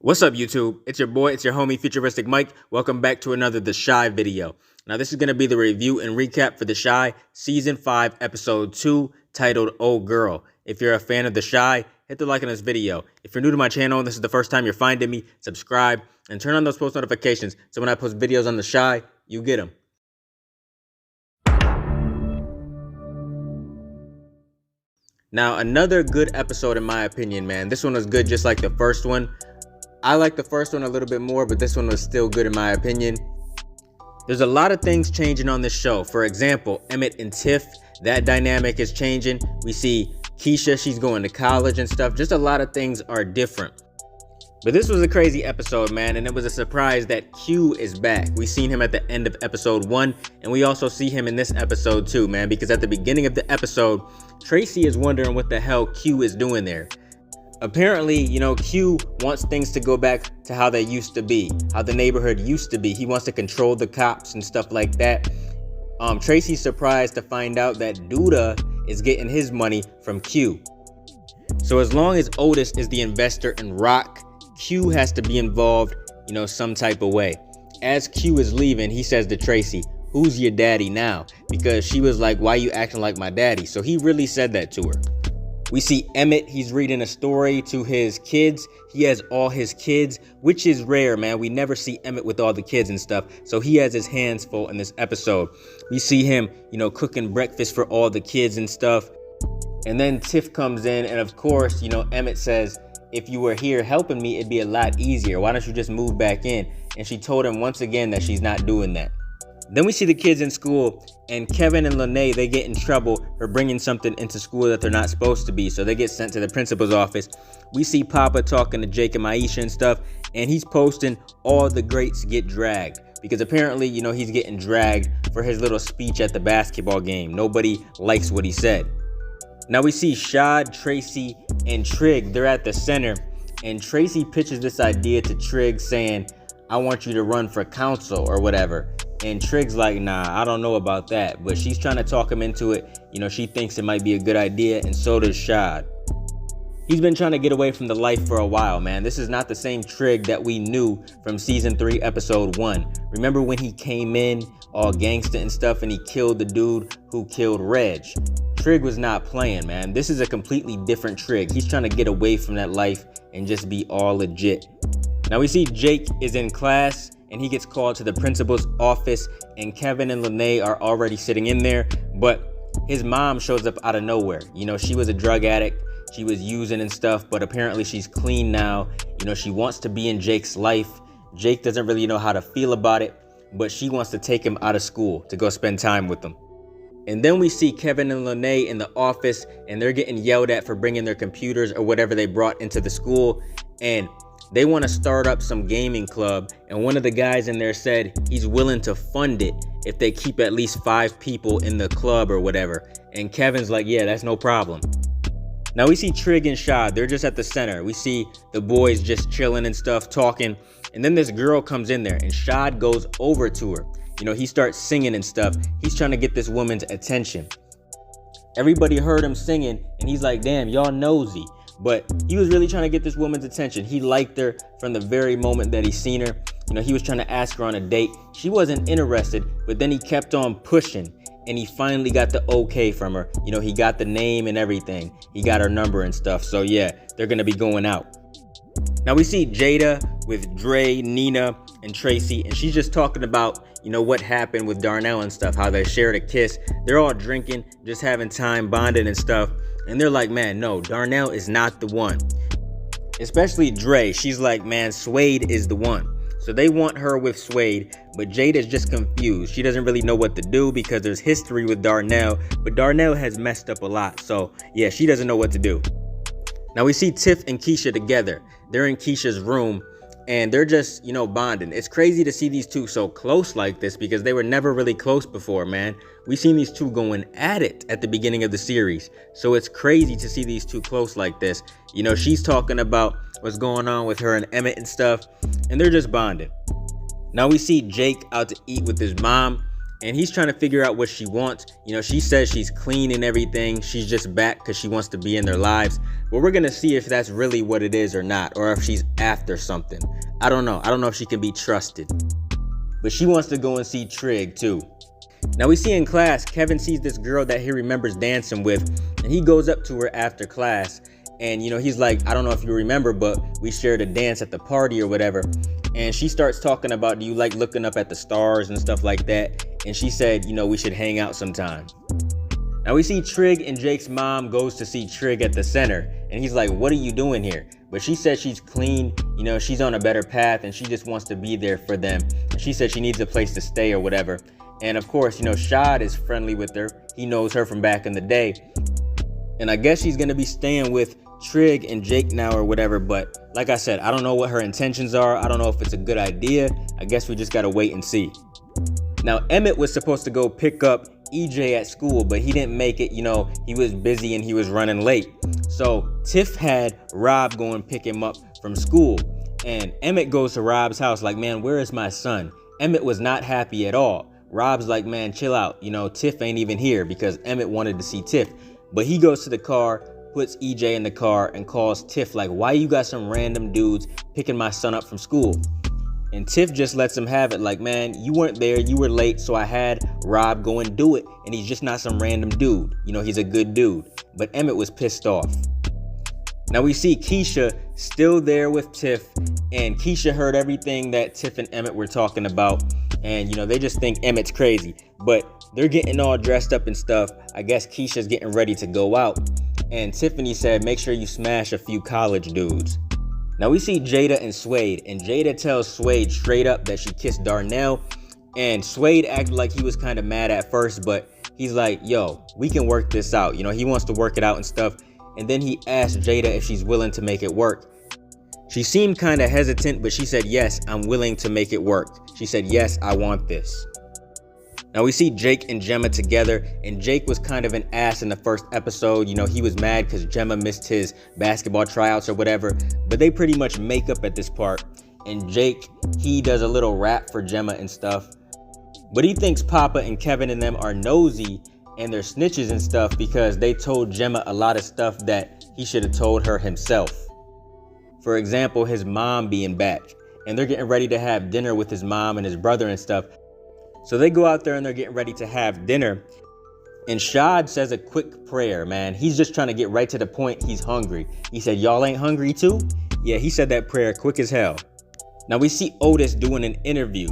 What's up, YouTube? It's your boy, it's your homie, Futuristic Mike. Welcome back to another The Shad video. Now, this is going to be the review and recap for The Shad Season 5, Episode 2, titled Oh Girl. If you're a fan of The Shad, hit the like on this video. If you're new to my channel and this is the first time you're finding me, subscribe and turn on those post notifications so when I post videos on The Shad, you get them. Now, another good episode in my opinion, man. This one was good just like the first one. I like the first one a little bit more, but this one was still good in my opinion. There's a lot of things changing on this show. For example, Emmitt and Tiff, that dynamic is changing. We see Keisha, she's going to college and stuff. Just a lot of things are different. But this was a crazy episode, man, and it was a surprise that Q is back. We seen him at the end of episode 1, and we also see him in this episode too, man, because at the beginning of the episode, Tracy is wondering what the hell Q is doing there. Apparently, Q wants things to go back to how they used to be, how the neighborhood used to be. He wants to control the cops and stuff like that. Tracy's surprised to find out that Duda is getting his money from Q. So as long as Otis is the investor in Rock, Q has to be involved, some type of way. As Q is leaving, he says to Tracy, "Who's your daddy now?" Because she was like, "Why you acting like my daddy?" So he really said that to her. We see Emmitt, he's reading a story to his kids. He has all his kids, which is rare, man. We never see Emmitt with all the kids and stuff. So he has his hands full in this episode. We see him, cooking breakfast for all the kids and stuff. And then Tiff comes in, and of course, Emmitt says, "If you were here helping me, it'd be a lot easier. Why don't you just move back in?" And she told him once again that she's not doing that. Then we see the kids in school, and Kevin and Lene, they get in trouble for bringing something into school that they're not supposed to be, so they get sent to the principal's office. We see Papa talking to Jake and Maisha and stuff, and he's posting all the greats get dragged, because apparently, he's getting dragged for his little speech at the basketball game. Nobody likes what he said. Now we see Shad, Tracy, and Trig, they're at the center, and Tracy pitches this idea to Trig saying, "I want you to run for council," or whatever. And Trig's like, "Nah, I don't know about that." But she's trying to talk him into it. She thinks it might be a good idea, and so does Shad. He's been trying to get away from the life for a while, man. This is not the same Trig that we knew from Season 3, Episode 1. Remember when he came in all gangsta and stuff, and he killed the dude who killed Reg? Trig was not playing, man. This is a completely different Trig. He's trying to get away from that life and just be all legit. Now we see Jake is in class, and he gets called to the principal's office, and Kevin and Lene are already sitting in there, but his mom shows up out of nowhere. She was a drug addict, she was using and stuff, but apparently she's clean now. She wants to be in Jake's life. Jake doesn't really know how to feel about it, but she wants to take him out of school to go spend time with him. And then we see Kevin and Lene in the office, and they're getting yelled at for bringing their computers or whatever they brought into the school, and they want to start up some gaming club, and one of the guys in there said he's willing to fund it if they keep at least 5 people in the club or whatever. And Kevin's like, "Yeah, that's no problem." Now we see Trig and Shad, they're just at the center. We see the boys just chilling and stuff, talking, and then this girl comes in there, and Shad goes over to her. He starts singing and stuff. He's trying to get this woman's attention. Everybody heard him singing, and he's like, "Damn, y'all nosy." But he was really trying to get this woman's attention. He liked her from the very moment that he seen her. He was trying to ask her on a date. She wasn't interested, but then he kept on pushing, and he finally got the okay from her. He got the name and everything. He got her number and stuff. So yeah, they're gonna be going out. Now we see Jada with Dre, Nina, and Tracy, and she's just talking about, what happened with Darnell and stuff, how they shared a kiss. They're all drinking, just having time, bonding and stuff. And they're like, "Man, no, Darnell is not the one." Especially Dre. She's like, "Man, Suede is the one." So they want her with Suede, but Jada's just confused. She doesn't really know what to do because there's history with Darnell, but Darnell has messed up a lot. So yeah, she doesn't know what to do. Now we see Tiff and Keisha together. They're in Keisha's room, and they're just, bonding. It's crazy to see these two so close like this because they were never really close before, man. We seen these two going at it at the beginning of the series. So it's crazy to see these two close like this. She's talking about what's going on with her and Emmitt and stuff, and they're just bonding. Now we see Jake out to eat with his mom, and he's trying to figure out what she wants. You know, she says she's clean and everything. She's just back because she wants to be in their lives. But we're gonna see if that's really what it is or not, or if she's after something. I don't know. I don't know if she can be trusted. But she wants to go and see Trig too. Now we see in class, Kevin sees this girl that he remembers dancing with, and he goes up to her after class. And you know, he's like, I don't know if you remember, but we shared a dance at the party or whatever. And she starts talking about, do you like looking up at the stars and stuff like that? And she said, you know, we should hang out sometime. Now we see Trig and Jake's mom goes to see Trig at the center. And he's like, what are you doing here? But she said she's clean, you know, she's on a better path and she just wants to be there for them. And she said she needs a place to stay or whatever. And of course, you know, Shad is friendly with her. He knows her from back in the day. And I guess she's gonna be staying with Trig and Jake now or whatever, but like I said, I don't know what her intentions are. I don't know if it's a good idea. I guess we just gotta wait and see. Now Emmitt was supposed to go pick up EJ at school, but he didn't make it. You know, he was busy and he was running late. So Tiff had Rob go and pick him up from school, and Emmitt goes to Rob's house like, man, where is my son? Emmitt was not happy at all. Rob's like, man, chill out. You know, Tiff ain't even here, because Emmitt wanted to see Tiff. But he goes to the car, puts EJ in the car, and calls Tiff like, why you got some random dudes picking my son up from school? And Tiff just lets him have it like, man, you weren't there, you were late, so I had Rob go and do it, and he's just not some random dude. You know, he's a good dude. But Emmitt was pissed off. Now we see Keisha still there with Tiff, and Keisha heard everything that Tiff and Emmitt were talking about, and you know, they just think Emmitt's crazy. But they're getting all dressed up and stuff. I guess Keisha's getting ready to go out, and Tiffany said, make sure you smash a few college dudes. Now we see Jada and Suede, and Jada tells Suede straight up that she kissed Darnell, and Suede acted like he was kind of mad at first, but he's like, yo, we can work this out. You know, he wants to work it out and stuff. And then he asked Jada if she's willing to make it work. She seemed kind of hesitant, but she said, yes, I'm willing to make it work. She said, yes, I want this. Now we see Jake and Gemma together, and Jake was kind of an ass in the first episode. You know, he was mad because Gemma missed his basketball tryouts or whatever, but they pretty much make up at this part. And Jake, he does a little rap for Gemma and stuff, but he thinks Papa and Kevin and them are nosy and they're snitches and stuff because they told Gemma a lot of stuff that he should have told her himself. For example, his mom being back, and they're getting ready to have dinner with his mom and his brother and stuff. So they go out there and they're getting ready to have dinner, and Shad says a quick prayer, man. He's just trying to get right to the point. He's hungry. He said, y'all ain't hungry too? Yeah, he said that prayer quick as hell. Now we see Otis doing an interview,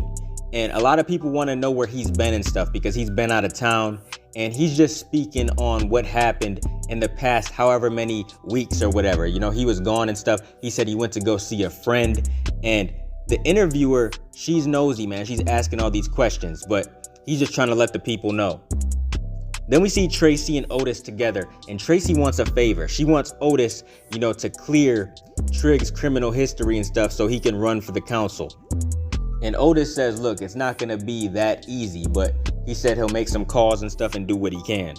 and a lot of people want to know where he's been and stuff because he's been out of town, and he's just speaking on what happened in the past however many weeks or whatever. You know, he was gone and stuff. He said he went to go see a friend, and the interviewer, she's nosy, man. She's asking all these questions, but he's just trying to let the people know. Then we see Tracy and Otis together, and Tracy wants a favor. She wants Otis, you know, to clear Trig's criminal history and stuff so he can run for the council. And Otis says, look, it's not going to be that easy, but he said he'll make some calls and stuff and do what he can.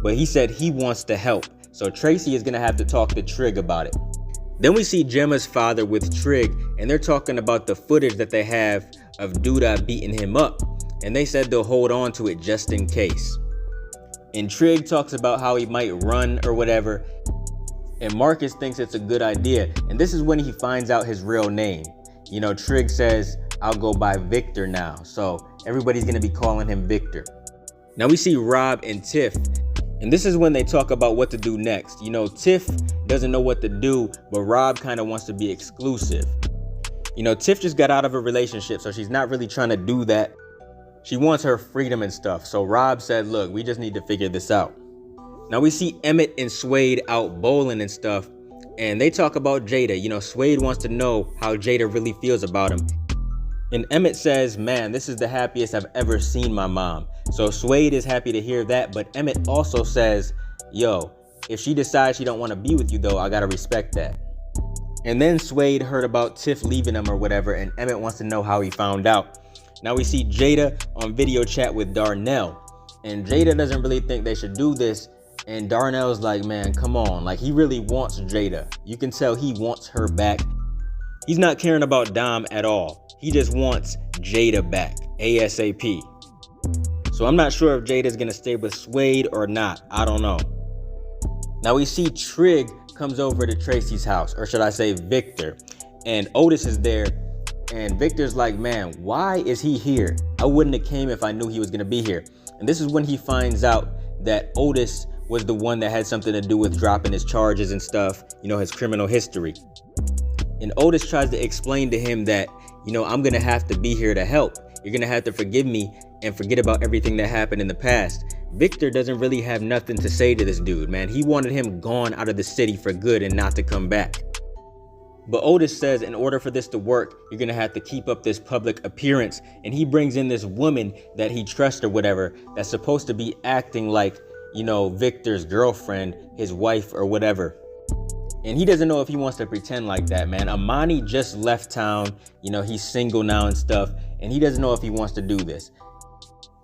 But he said he wants to help, so Tracy is going to have to talk to Trig about it. Then we see Gemma's father with Trig, and they're talking about the footage that they have of Duda beating him up, and they said they'll hold on to it just in case. And Trig talks about how he might run or whatever, and Marcus thinks it's a good idea, and this is when he finds out his real name. You know, Trig says, I'll go by Victor now, so everybody's gonna be calling him Victor. Now we see Rob and Tiff, and this is when they talk about what to do next. You know, Tiff doesn't know what to do, but Rob kind of wants to be exclusive. You know, Tiff just got out of a relationship, so she's not really trying to do that. She wants her freedom and stuff. So Rob said, look, we just need to figure this out. Now we see Emmitt and Suede out bowling and stuff, and they talk about Jada. You know, Suede wants to know how Jada really feels about him. And Emmitt says, man, this is the happiest I've ever seen my mom. So Suede is happy to hear that, but Emmitt also says, yo, if she decides she don't want to be with you though, I gotta respect that. And then Suede heard about Tiff leaving him or whatever, and Emmitt wants to know how he found out. Now we see Jada on video chat with Darnell, and Jada doesn't really think they should do this, and Darnell's like, man, come on, like he really wants Jada. You can tell he wants her back. He's not caring about Dom at all. He just wants Jada back, ASAP. So I'm not sure if Jada's gonna stay with Suede or not. I don't know. Now we see Trig comes over to Tracy's house, or should I say Victor, and Otis is there, and Victor's like, man, why is he here? I wouldn't have came if I knew he was gonna be here. And this is when he finds out that Otis was the one that had something to do with dropping his charges and stuff, you know, his criminal history. And Otis tries to explain to him that, you know, I'm gonna have to be here to help. You're gonna have to forgive me and forget about everything that happened in the past. Victor doesn't really have nothing to say to this dude, man. He wanted him gone out of the city for good and not to come back. But Otis says in order for this to work, you're gonna have to keep up this public appearance. And he brings in this woman that he trusts or whatever, that's supposed to be acting like, you know, Victor's girlfriend, his wife or whatever. And he doesn't know if he wants to pretend like that, man. Amani just left town, you know, he's single now and stuff, and he doesn't know if he wants to do this.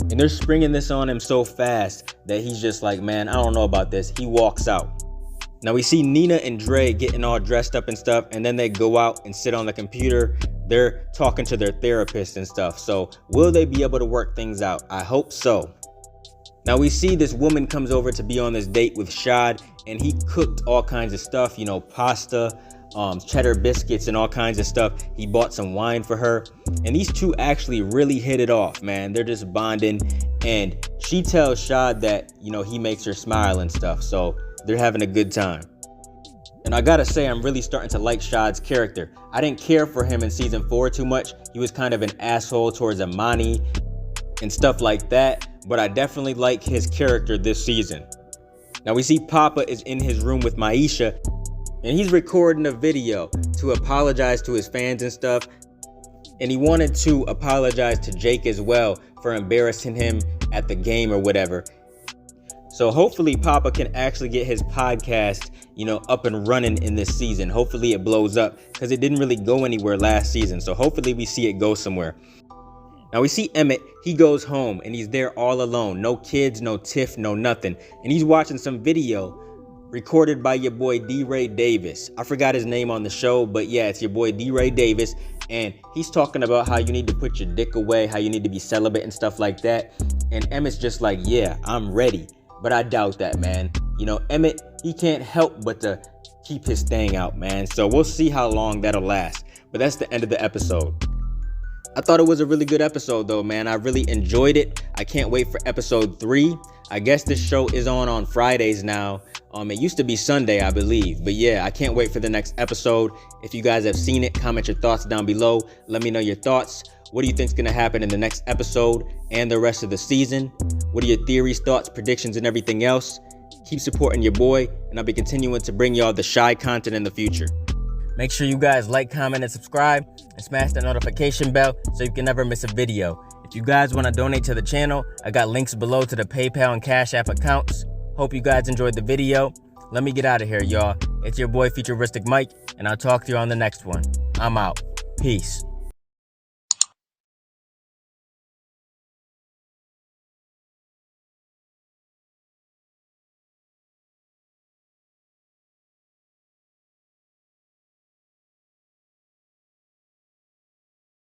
And they're springing this on him so fast that he's just like, man, I don't know about this. He walks out. Now we see Nina and Dre getting all dressed up and stuff, and then they go out and sit on the computer. They're talking to their therapist and stuff. So will they be able to work things out? I hope so. Now we see this woman comes over to be on this date with Shad, and he cooked all kinds of stuff, you know, pasta, cheddar biscuits and all kinds of stuff. He bought some wine for her, and these two actually really hit it off, man. They're just bonding, and she tells Shad that, you know, he makes her smile and stuff, so they're having a good time. And I gotta say, I'm really starting to like Shad's character. I didn't care for him in season 4 too much. He was kind of an asshole towards Amani and stuff like that, but I definitely like his character this season. Now we see Papa is in his room with Maisha, and he's recording a video to apologize to his fans and stuff. And he wanted to apologize to Jake as well for embarrassing him at the game or whatever. So hopefully Papa can actually get his podcast, you know, up and running in this season. Hopefully it blows up, because it didn't really go anywhere last season. So hopefully we see it go somewhere. Now we see Emmitt, he goes home and he's there all alone. No kids, no Tiff, no nothing. And he's watching some video recorded by your boy D-Ray Davis. I forgot his name on the show, but yeah, it's your boy D-Ray Davis. And he's talking about how you need to put your dick away, how you need to be celibate and stuff like that. And Emmitt's just like, yeah, I'm ready. But I doubt that, man. You know, Emmitt, he can't help but to keep his thing out, man. So we'll see how long that'll last. But that's the end of the episode. I thought it was a really good episode though, man. I really enjoyed it. I can't wait for episode 3. I guess this show is on Fridays now. It used to be Sunday, I believe. But yeah, I can't wait for the next episode. If you guys have seen it, comment your thoughts down below. Let me know your thoughts. What do you think's gonna happen in the next episode and the rest of the season? What are your theories, thoughts, predictions, and everything else? Keep supporting your boy, and I'll be continuing to bring y'all the shy content in the future. Make sure you guys like, comment, and subscribe, and smash that notification bell so you can never miss a video. If you guys want to donate to the channel, I got links below to the PayPal and Cash App accounts. Hope you guys enjoyed the video. Let me get out of here, y'all. It's your boy FuturisticMike, and I'll talk to you on the next one. I'm out. Peace.